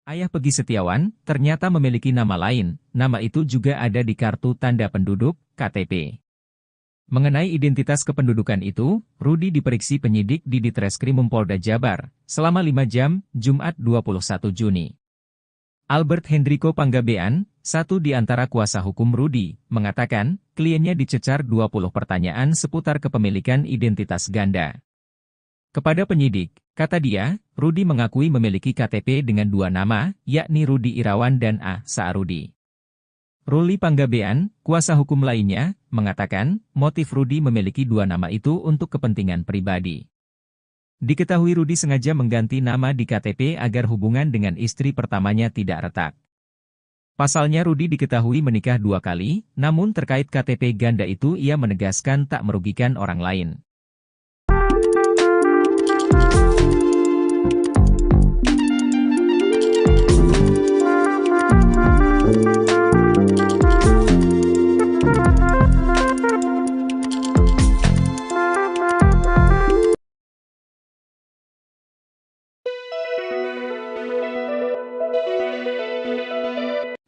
Ayah Pegi Setiawan ternyata memiliki nama lain, nama itu juga ada di kartu tanda penduduk, KTP. Mengenai identitas kependudukan itu, Rudi diperiksa penyidik di Ditreskrimum Polda Jabar, selama 5 jam, Jumat 21 Juni. Albert Hendriko Panggabean, satu di antara kuasa hukum Rudi, mengatakan, kliennya dicecar 20 pertanyaan seputar kepemilikan identitas ganda. Kepada penyidik, kata dia, Rudi mengakui memiliki KTP dengan 2 nama, yakni Rudi Irawan dan A. Saarudi. Ruli Panggabean, kuasa hukum lainnya, mengatakan, motif Rudi memiliki 2 nama itu untuk kepentingan pribadi. Diketahui Rudi sengaja mengganti nama di KTP agar hubungan dengan istri pertamanya tidak retak. Pasalnya Rudi diketahui menikah 2 kali, namun terkait KTP ganda itu ia menegaskan tak merugikan orang lain.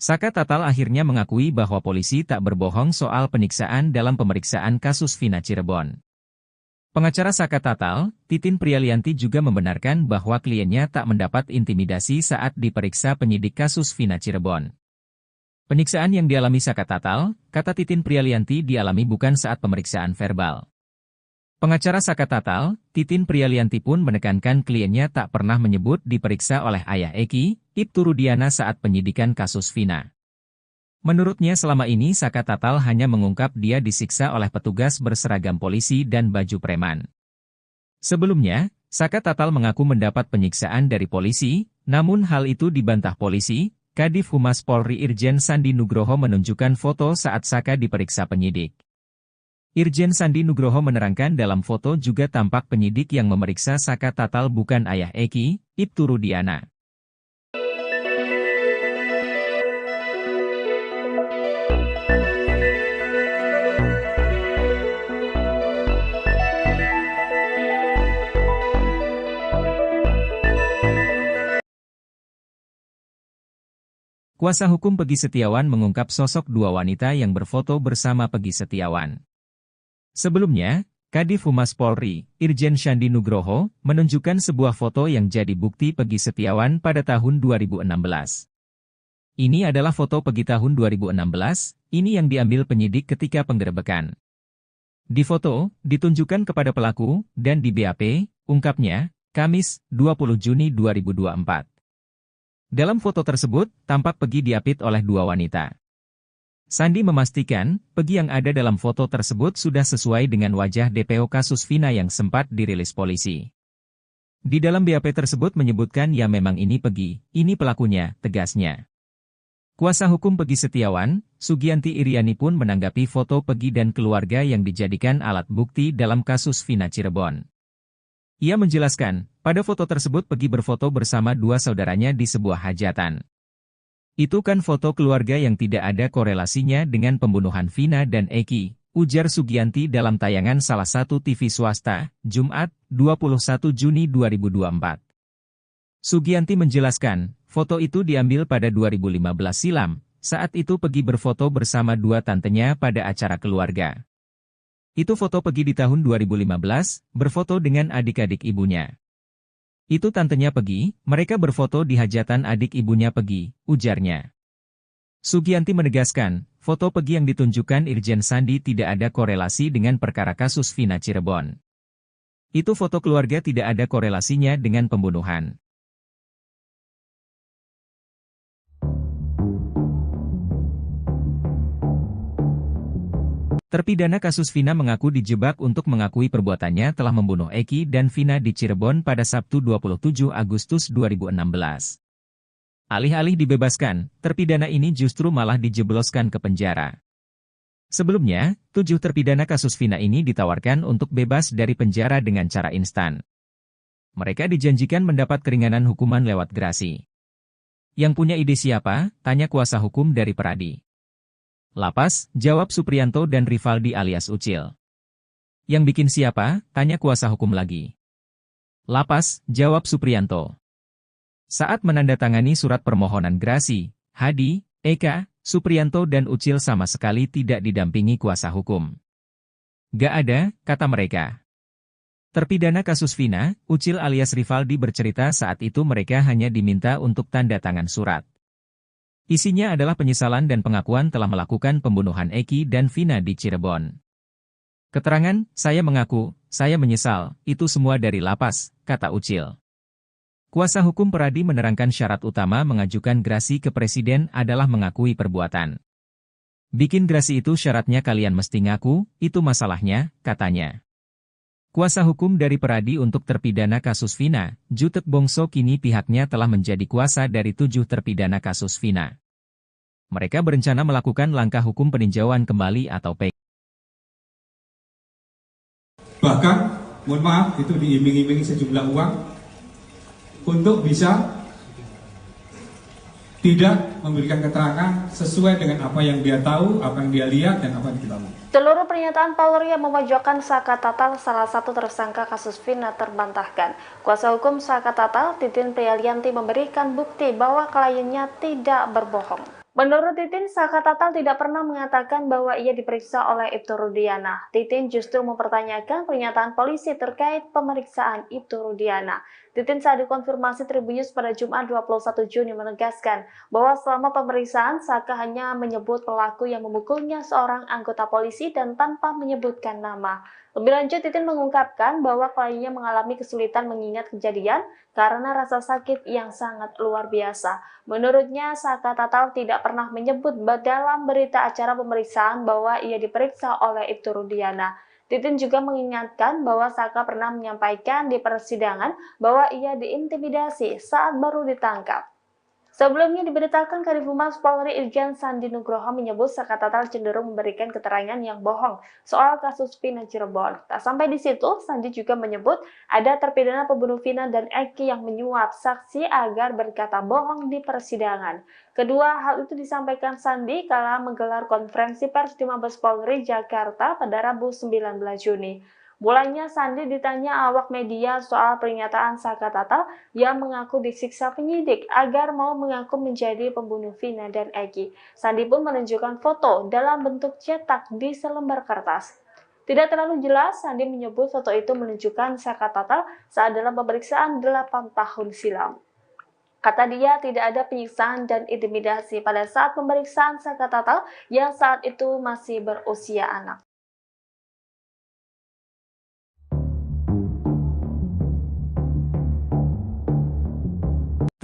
Saka Tatal akhirnya mengakui bahwa polisi tak berbohong soal penyiksaan dalam pemeriksaan kasus Vina Cirebon. Pengacara Saka Tatal, Titin Prialianti juga membenarkan bahwa kliennya tak mendapat intimidasi saat diperiksa penyidik kasus Vina Cirebon. Penyiksaan yang dialami Saka Tatal, kata Titin Prialianti dialami bukan saat pemeriksaan verbal. Pengacara Saka Tatal, Titin Prialianti pun menekankan kliennya tak pernah menyebut diperiksa oleh ayah Eki, Ibtu Rudiana saat penyidikan kasus Vina. Menurutnya selama ini Saka Tatal hanya mengungkap dia disiksa oleh petugas berseragam polisi dan baju preman. Sebelumnya, Saka Tatal mengaku mendapat penyiksaan dari polisi, namun hal itu dibantah polisi. Kadif Humas Polri Irjen Sandi Nugroho menunjukkan foto saat Saka diperiksa penyidik. Irjen Sandi Nugroho menerangkan dalam foto juga tampak penyidik yang memeriksa Saka Tatal bukan ayah Eki, Ibtu Rudiana. Kuasa hukum Pegi Setiawan mengungkap sosok 2 wanita yang berfoto bersama Pegi Setiawan. Sebelumnya, Kadif Humas Polri, Irjen Sandi Nugroho, menunjukkan sebuah foto yang jadi bukti Pegi Setiawan pada tahun 2016. Ini adalah foto Pegi tahun 2016, ini yang diambil penyidik ketika penggerebekan. Di foto, ditunjukkan kepada pelaku, dan di BAP, ungkapnya, Kamis, 20 Juni 2024. Dalam foto tersebut, tampak Pegi diapit oleh 2 wanita. Sandi memastikan, Pegi yang ada dalam foto tersebut sudah sesuai dengan wajah DPO kasus Vina yang sempat dirilis polisi. Di dalam BAP tersebut menyebutkan ya memang ini Pegi, ini pelakunya, tegasnya. Kuasa hukum Pegi Setiawan, Sugianti Iriani pun menanggapi foto Pegi dan keluarga yang dijadikan alat bukti dalam kasus Vina Cirebon. Ia menjelaskan, pada foto tersebut Pegi berfoto bersama 2 saudaranya di sebuah hajatan. Itu kan foto keluarga yang tidak ada korelasinya dengan pembunuhan Vina dan Eki, ujar Sugianti dalam tayangan salah satu TV swasta, Jumat, 21 Juni 2024. Sugianti menjelaskan, foto itu diambil pada 2015 silam, saat itu Pegi berfoto bersama 2 tantenya pada acara keluarga. Itu foto Pegi di tahun 2015, berfoto dengan adik-adik ibunya. Itu tantenya Pegi, mereka berfoto di hajatan adik ibunya Pegi, ujarnya. Sugianti menegaskan, foto Pegi yang ditunjukkan Irjen Sandi tidak ada korelasi dengan perkara kasus Vina Cirebon. Itu foto keluarga tidak ada korelasinya dengan pembunuhan. Terpidana kasus Vina mengaku dijebak untuk mengakui perbuatannya telah membunuh Eki dan Vina di Cirebon pada Sabtu 27 Agustus 2016. Alih-alih dibebaskan, terpidana ini justru malah dijebloskan ke penjara. Sebelumnya, 7 terpidana kasus Vina ini ditawarkan untuk bebas dari penjara dengan cara instan. Mereka dijanjikan mendapat keringanan hukuman lewat gerasi. Yang punya ide siapa? Tanya kuasa hukum dari Peradi. Lapas, jawab Supriyanto dan Rivaldi alias Ucil. Yang bikin siapa? Tanya kuasa hukum lagi. Lapas, jawab Supriyanto. Saat menandatangani surat permohonan grasi, Hadi, Eka, Supriyanto dan Ucil sama sekali tidak didampingi kuasa hukum. Gak ada, kata mereka. Terpidana kasus Vina, Ucil alias Rivaldi bercerita saat itu mereka hanya diminta untuk tanda tangan surat. Isinya adalah penyesalan dan pengakuan telah melakukan pembunuhan Eki dan Vina di Cirebon. Keterangan, saya mengaku, saya menyesal, itu semua dari lapas, kata Ucil. Kuasa hukum Peradi menerangkan syarat utama mengajukan grasi ke presiden adalah mengakui perbuatan. Bikin grasi itu syaratnya kalian mesti ngaku, itu masalahnya, katanya. Kuasa hukum dari Peradi untuk terpidana kasus Vina, Jutek Bongso kini pihaknya telah menjadi kuasa dari 7 terpidana kasus Vina. Mereka berencana melakukan langkah hukum peninjauan kembali atau PK. Bahkan, mohon maaf, itu diiming-imingi sejumlah uang untuk bisa tidak memberikan keterangan sesuai dengan apa yang dia tahu, apa yang dia lihat, dan apa yang kita tahu. Seluruh pernyataan Polri yang memojokkan Saka Tatal, salah satu tersangka kasus Vina, terbantahkan. Kuasa hukum Saka Tatal, Titin Prialianti, memberikan bukti bahwa kliennya tidak berbohong. Menurut Titin, Saka Tatal tidak pernah mengatakan bahwa ia diperiksa oleh Ibtu Rudiana. Titin justru mempertanyakan pernyataan polisi terkait pemeriksaan Ibtu Rudiana. Titin saat dikonfirmasi Tribunnews pada Jumat 21 Juni menegaskan bahwa selama pemeriksaan Saka hanya menyebut pelaku yang memukulnya seorang anggota polisi dan tanpa menyebutkan nama. Lebih lanjut, Titin mengungkapkan bahwa kliennya mengalami kesulitan mengingat kejadian karena rasa sakit yang sangat luar biasa. Menurutnya, Saka Tatal tidak pernah menyebut dalam berita acara pemeriksaan bahwa ia diperiksa oleh Ibtu Rudiana. Titin juga mengingatkan bahwa Saka pernah menyampaikan di persidangan bahwa ia diintimidasi saat baru ditangkap. Sebelumnya diberitakan Kadif Humas Polri Irjen Sandi Nugroho menyebut Saka Tatal cenderung memberikan keterangan yang bohong soal kasus Vina Cirebon. Tak sampai di situ, Sandi juga menyebut ada terpidana pembunuh Vina dan Eki yang menyuap saksi agar berkata bohong di persidangan. Kedua hal itu disampaikan Sandi kala menggelar konferensi pers di Mabes Polri Jakarta pada Rabu 19 Juni. Mulanya Sandi ditanya awak media soal pernyataan Saka Tatal yang mengaku disiksa penyidik agar mau mengaku menjadi pembunuh Vina dan Eki. Sandi pun menunjukkan foto dalam bentuk cetak di selembar kertas. Tidak terlalu jelas, Sandi menyebut foto itu menunjukkan Saka Tatal saat dalam pemeriksaan 8 tahun silam. Kata dia, tidak ada penyiksaan dan intimidasi pada saat pemeriksaan Saka Tatal yang saat itu masih berusia anak.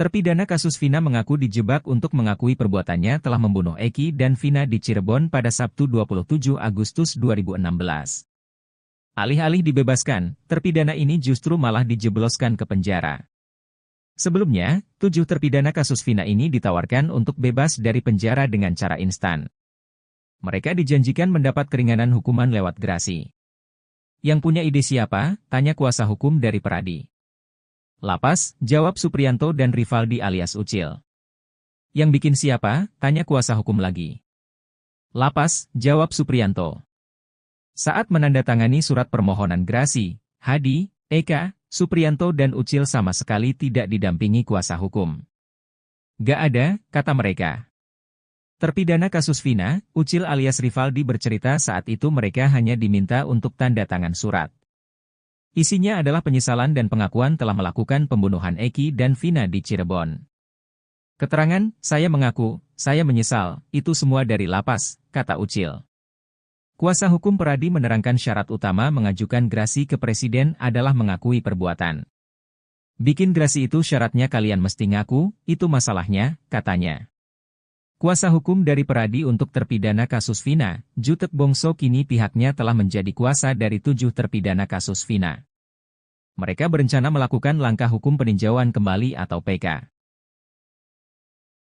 Terpidana kasus Vina mengaku dijebak untuk mengakui perbuatannya telah membunuh Eki dan Vina di Cirebon pada Sabtu 27 Agustus 2016. Alih-alih dibebaskan, terpidana ini justru malah dijebloskan ke penjara. Sebelumnya, 7 terpidana kasus Vina ini ditawarkan untuk bebas dari penjara dengan cara instan. Mereka dijanjikan mendapat keringanan hukuman lewat grasi. Yang punya ide siapa? Tanya kuasa hukum dari Peradi. Lapas, jawab Supriyanto dan Rivaldi alias Ucil. Yang bikin siapa? Tanya kuasa hukum lagi. Lapas, jawab Supriyanto. Saat menandatangani surat permohonan grasi, Hadi, Eka, Supriyanto dan Ucil sama sekali tidak didampingi kuasa hukum. Gak ada, kata mereka. Terpidana kasus Vina, Ucil alias Rivaldi bercerita saat itu mereka hanya diminta untuk tanda tangan surat. Isinya adalah penyesalan dan pengakuan telah melakukan pembunuhan Eki dan Vina di Cirebon. Keterangan, saya mengaku, saya menyesal, itu semua dari lapas, kata Ucil. Kuasa hukum Peradi menerangkan syarat utama mengajukan grasi ke presiden adalah mengakui perbuatan. Bikin grasi itu syaratnya kalian mesti ngaku, itu masalahnya, katanya. Kuasa hukum dari Peradi untuk terpidana kasus Vina, Jutek Bongso kini pihaknya telah menjadi kuasa dari 7 terpidana kasus Vina. Mereka berencana melakukan langkah hukum peninjauan kembali atau PK.